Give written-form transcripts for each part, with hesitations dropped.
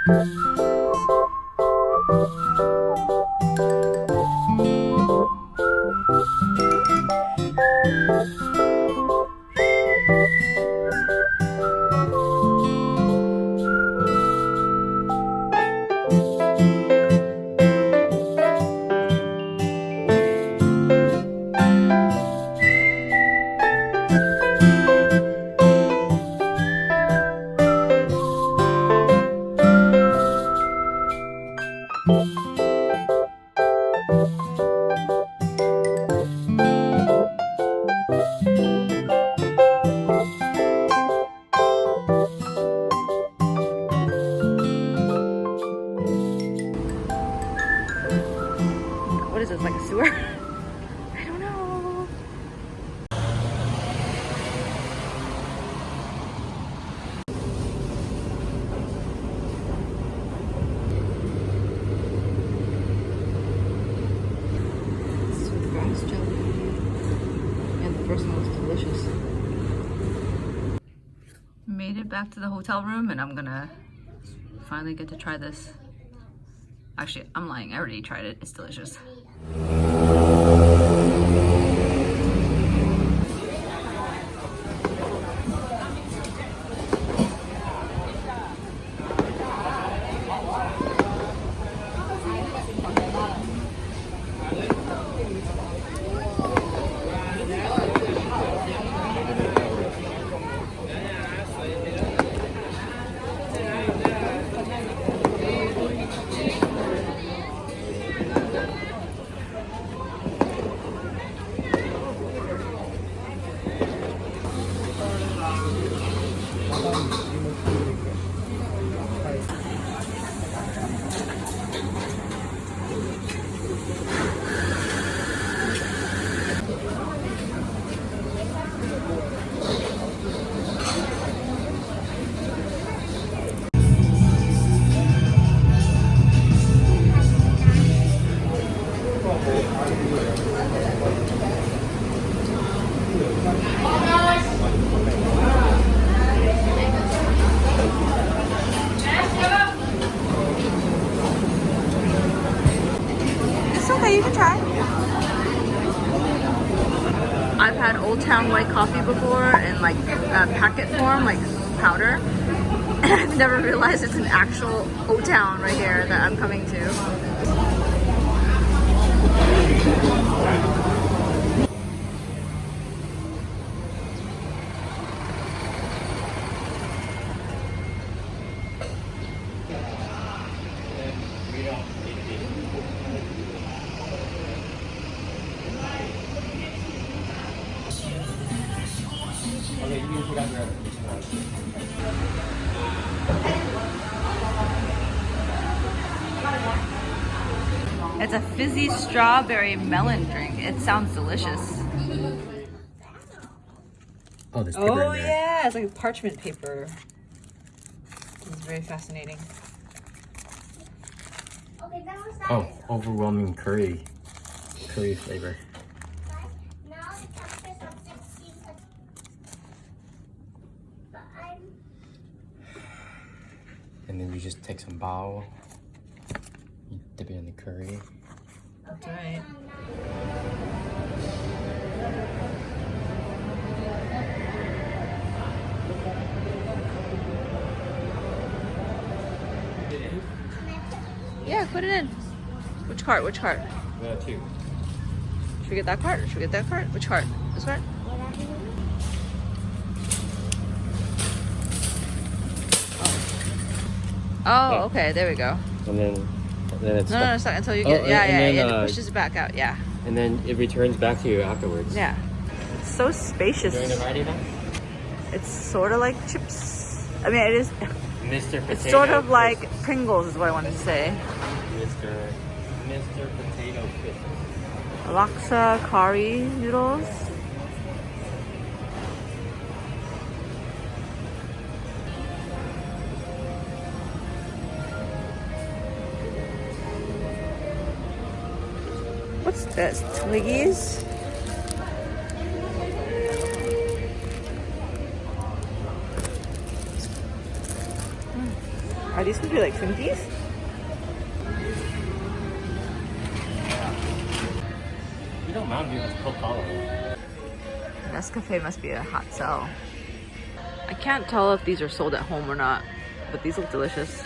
What is this, like a sewer? I don't know. Sweet grass jelly. And the first one was delicious. Made it back to the hotel room and I'm gonna finally get to try this. Actually, I'm lying. I already tried it. It's delicious. Okay, you can try. I've had Old Town white coffee before in like packet form, like powder. And I've never realized it's an actual Old Town right here that I'm coming to. It's a fizzy strawberry melon drink. It sounds delicious. Oh, there's paper in there. Yeah, it's like parchment paper. It's very fascinating. Oh, overwhelming curry flavor. And then you just take some bao, you dip it in the curry. That's right. Yeah, put it in. Which cart? Which cart? Two. Should we get that cart? Should we get that cart? Which cart? This cart? Oh, okay, there we go. And then it's No, it's not until you get, it pushes it back out, yeah. And then it returns back to you afterwards. Yeah. It's so spacious. Doing it right now? It's sort of like chips. I mean, it is. Mr. Potato. It's sort of Crisp. like Pringles is what I wanted to say. Mr. Potato Crisp. Laksa curry noodles. What's this? Twiggies? Are these supposed to be like Twinkies? You know Mountain View has Coca-Cola. Nescafe must be a hot sell. I can't tell if these are sold at home or not, but these look delicious.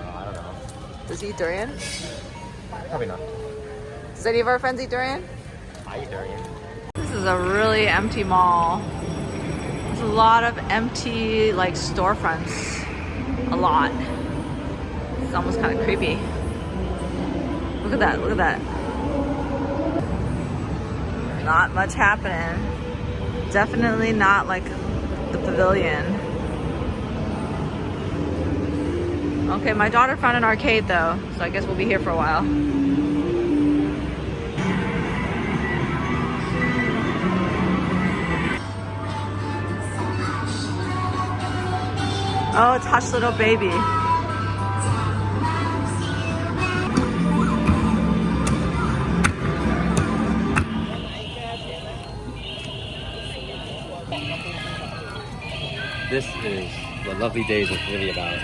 I don't know. Does he eat durian? Probably not. Does any of our friends eat durian? I eat durian. This is a really empty mall. There's a lot of empty like storefronts. A lot. It's almost kind of creepy. Look at that, look at that. Not much happening. Definitely not like the pavilion. Okay, my daughter found an arcade though, so I guess we'll be here for a while. Oh, it's Hush Little Baby. This is what Lovely Days is really about.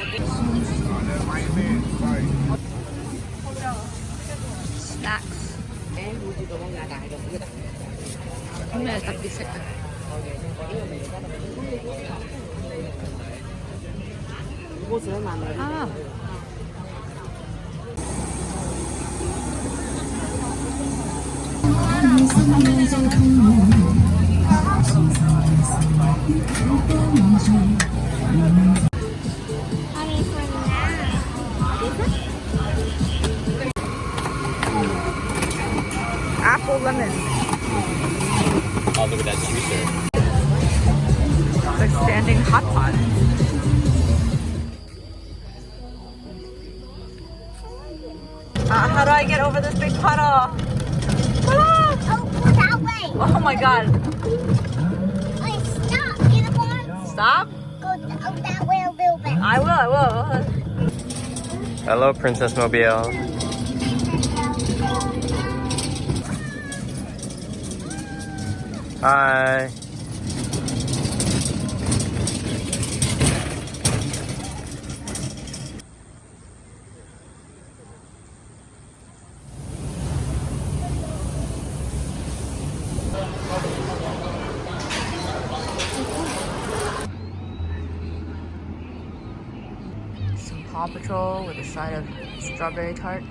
Snacks. Ah. Apple lemon. Oh, look at that juicer. It's like standing hot pot. How do I get over this big puddle? Ah! Oh, go that way. Oh my god. Hey, stop. Get up on. Stop? Go that way a little bit. I will. Hello, Princess Mobile. Hi. Some Paw Patrol with a side of strawberry tart.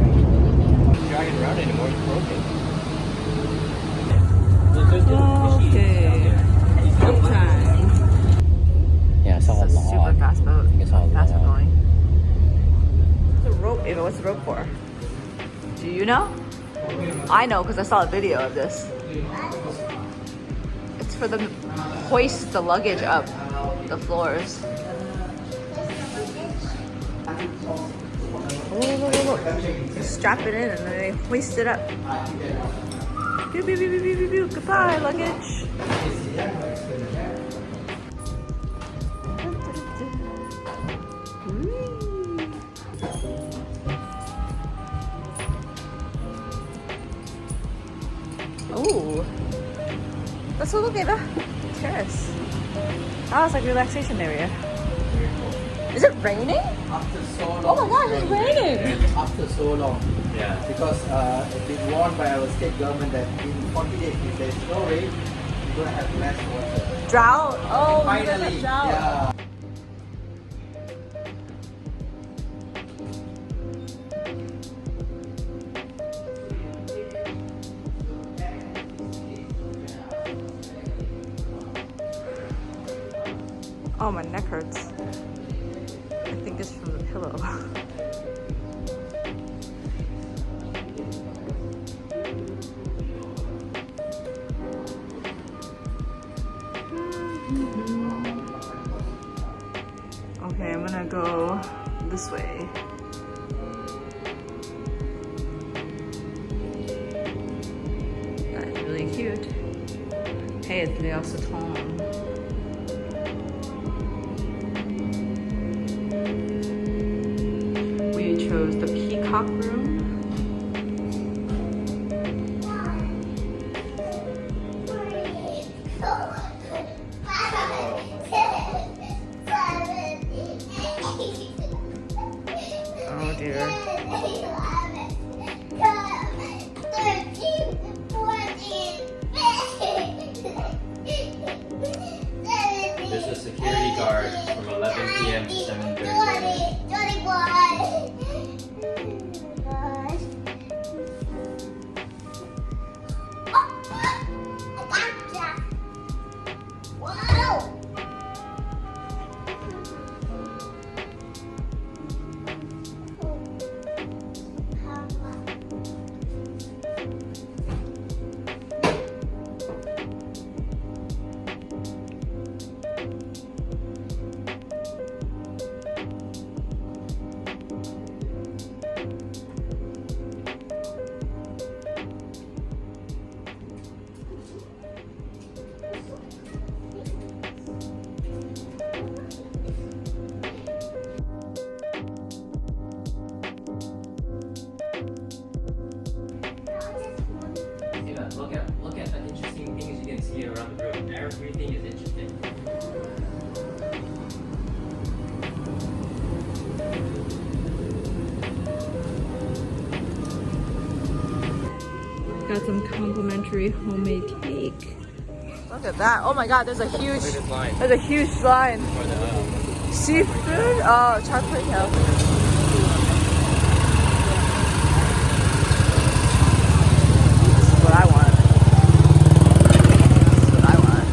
Dragging around anymore, it's broken. Okay. Boat time. Yeah, I saw a It's a lot. super fast boat. I saw a Fast lot. going. What's the rope, Ava? What's the rope for? Do you know? I know because I saw a video of this. It's for the hoist the luggage up the floors. Look. Strap it in and then they hoist it up. Pew, pew, pew, pew, pew, pew, pew. Goodbye, luggage. Oh, that's so look at the terrace. Oh, it's like relaxation area. Is it raining? After so long. Oh my gosh, it's raining. After so long. Yeah. Because it's been warned by our state government that in 40 days, if there's no rain, we're going to have less water. Drought. Oh, Finally. drought. Yeah. Oh, my neck hurts. I think it's from the pillow. go this way. That is really cute. Hey, it's Leo Saton. We chose the peacock room. Oh dear. There's a security guard from 11 p.m. to 7:30 a.m. Look at the interesting things you can see around the room. Everything is interesting. Got some complimentary homemade cake. Look at that. Oh my god, there's a huge line. there's a huge line. For the Seafood? Oh, char kway teow. This is what I want. This is what I want.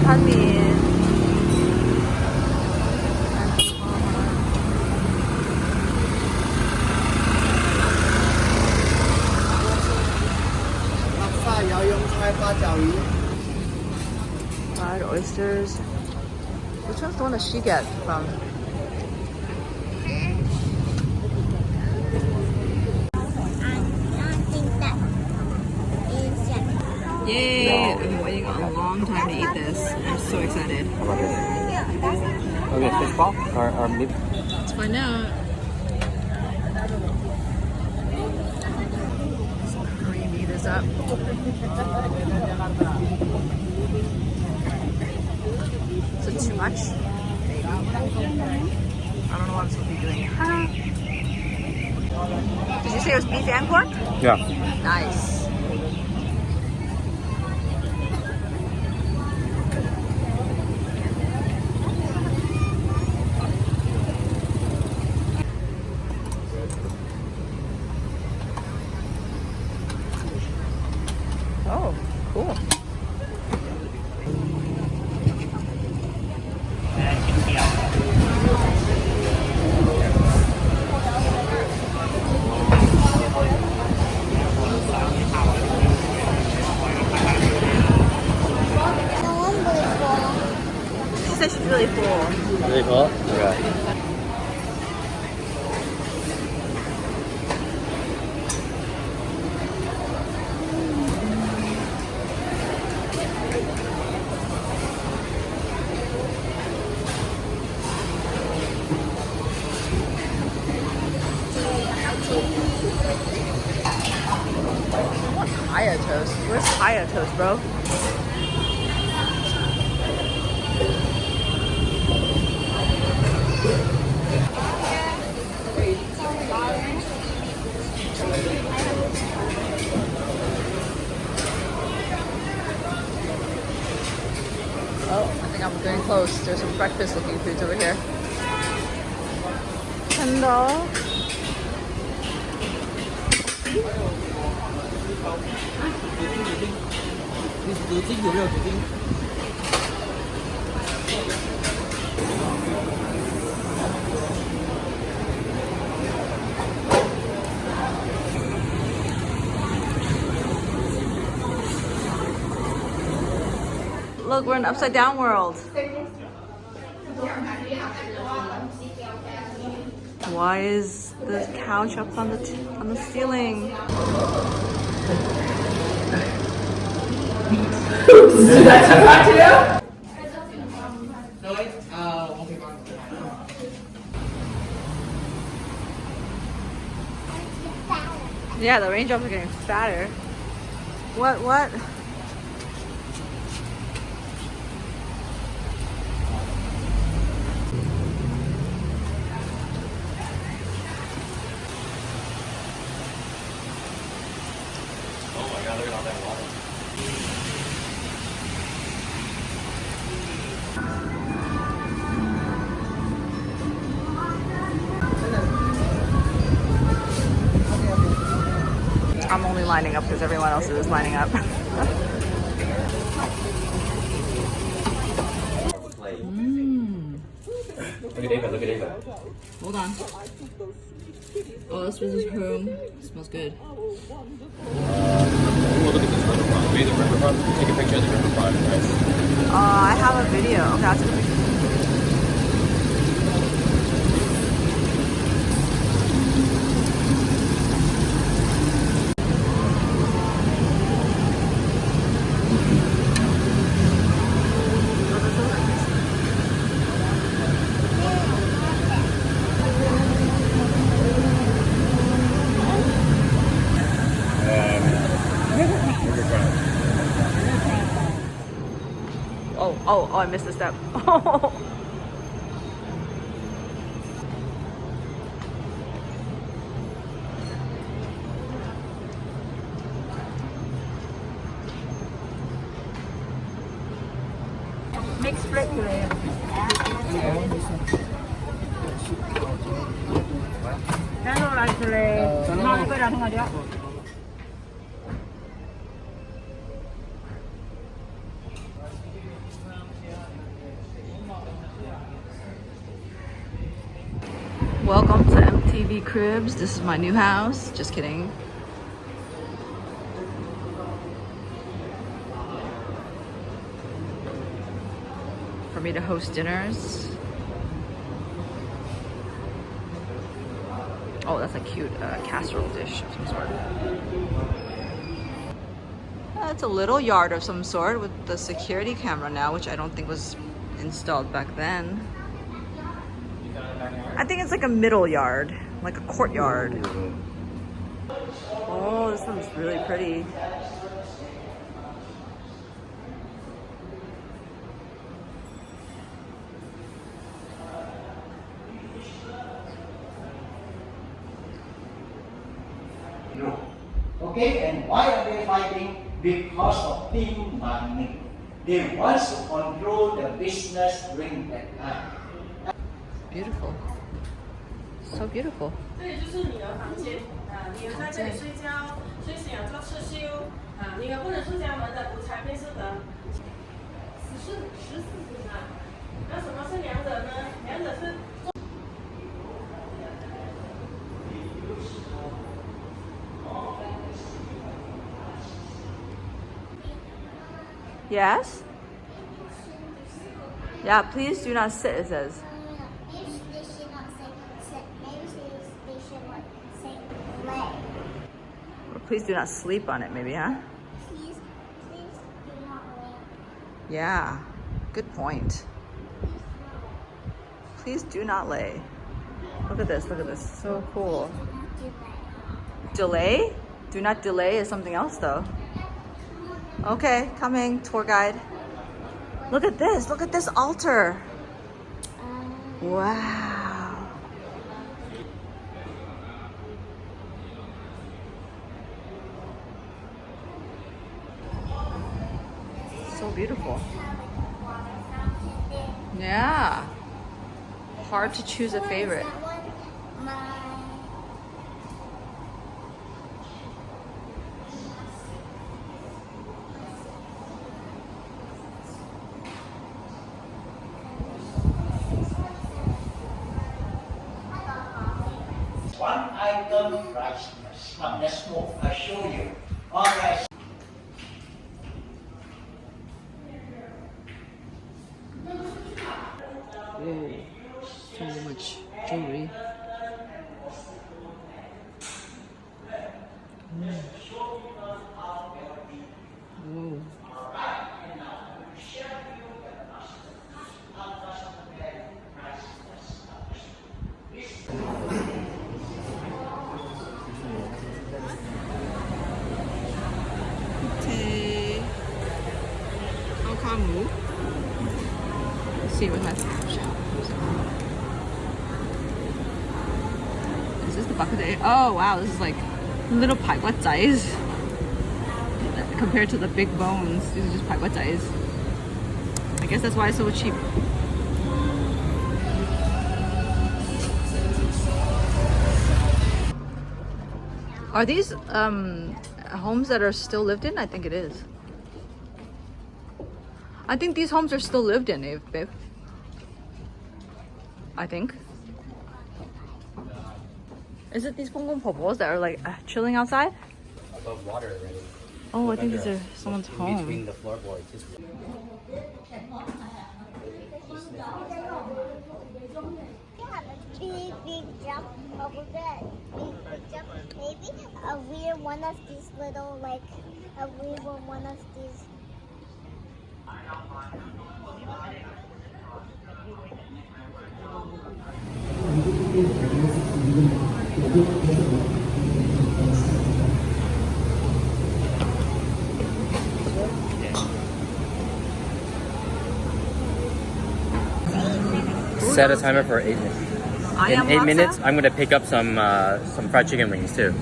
Hanmin. Fried oysters. Which one's the one that she gets from? Yay! I've been waiting a long time to eat this. I'm so excited. How about this? Okay, fish ball or meat? Let's find out. Creamy this up. Is it too much? I don't know what I'm supposed to be doing. Did you say it was beef and pork? Yeah. Nice. Oh, cool. She said she's really full. Really cool? Okay. Kaya toast. Where's Kaya toast, bro? Oh, I think I'm getting close. There's some breakfast looking foods over here. Hello. look, we're in upside down world. Why is the couch up on the ceiling? Yeah, the raindrops are getting fatter. What? Oh my god, look at all that water. I'm only lining up because everyone else is lining up. Look at Ava, look at Ava. Hold on. Oh, this is home. Smells good. Oh, look at this river front. Wait, the river front? Take a picture of the river front, guys. I have a video. Okay, that's a picture. Oh, I missed a step. Mixed bread today. Welcome to MTV Cribs. This is my new house. Just kidding. For me to host dinners. Oh, that's a cute casserole dish of some sort. It's a little yard of some sort with the security camera now, which I don't think was installed back then. I think it's like a middle yard, like a courtyard. Oh, this one's really pretty. Okay, and why are they fighting? Because of thin money. They want to control the business during that time. Beautiful. So beautiful. 这里就是你的房间啊，你在这里睡觉、睡醒了做刺绣啊，你不能出家门的，五彩配色的14支啊。那什么是两者呢？两者是。 Yes? Yeah, please do not sit, it says. Maybe they should not say sit. Maybe they should like say lay. Or please do not sleep on it, maybe, huh? Please do not lay. Yeah, good point. Please do not lay. Look at this, so cool. Do not Delay? Do not delay is something else though. Okay, coming, tour guide. Look at this altar. Wow. So beautiful. Yeah. Hard to choose a favorite. One item rice. Now let's move. I show you. All right. vintage jewelry. Whoa. Okay. How come move? Let's see what has shop. Is this the bucket? Oh wow, this is like little paigua size compared to the big bones. These are just paigua size. I guess that's why it's so cheap. Are these homes that are still lived in? I think it is. I think these homes are still lived in, babe. I think. Is it these pongpongpopos that are like chilling outside? Above water already. Oh, I think these are someone's Between home. the floorboards. You have a big jump over there. Big jump. Maybe we are one of these little we were one of these. Set a timer for 8 minutes. In 8 minutes, I'm gonna pick up some fried chicken wings too.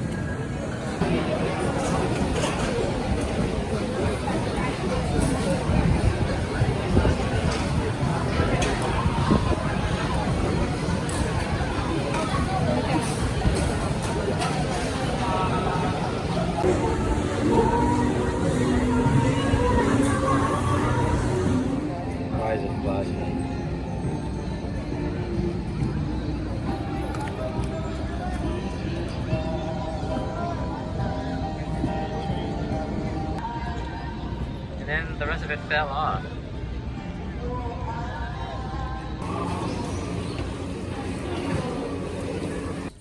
Why is it flashing? And then the rest of it fell off.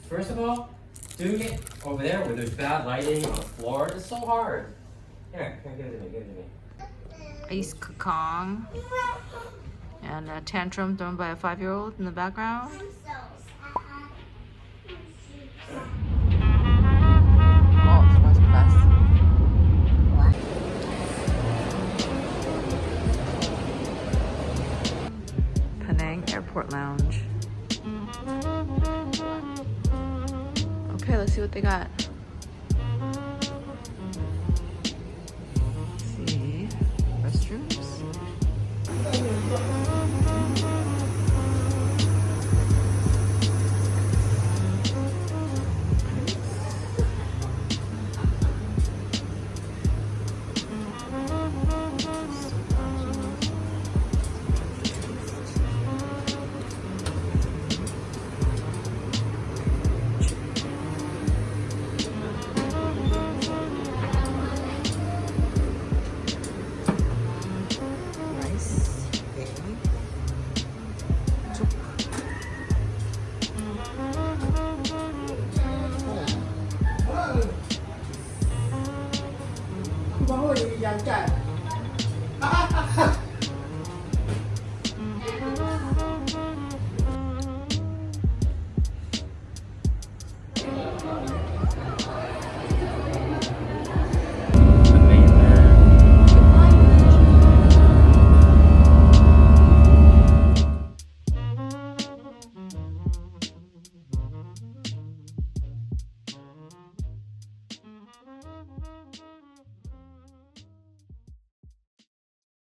First of all, doing it over there with this bad lighting on the floor is so hard. Here, give it to me, give it to me. Ice Kong and a tantrum thrown by a 5-year-old in the background. Oh, this one's fast. Penang Airport Lounge. Okay, let's see what they got. Let's see. Restrooms.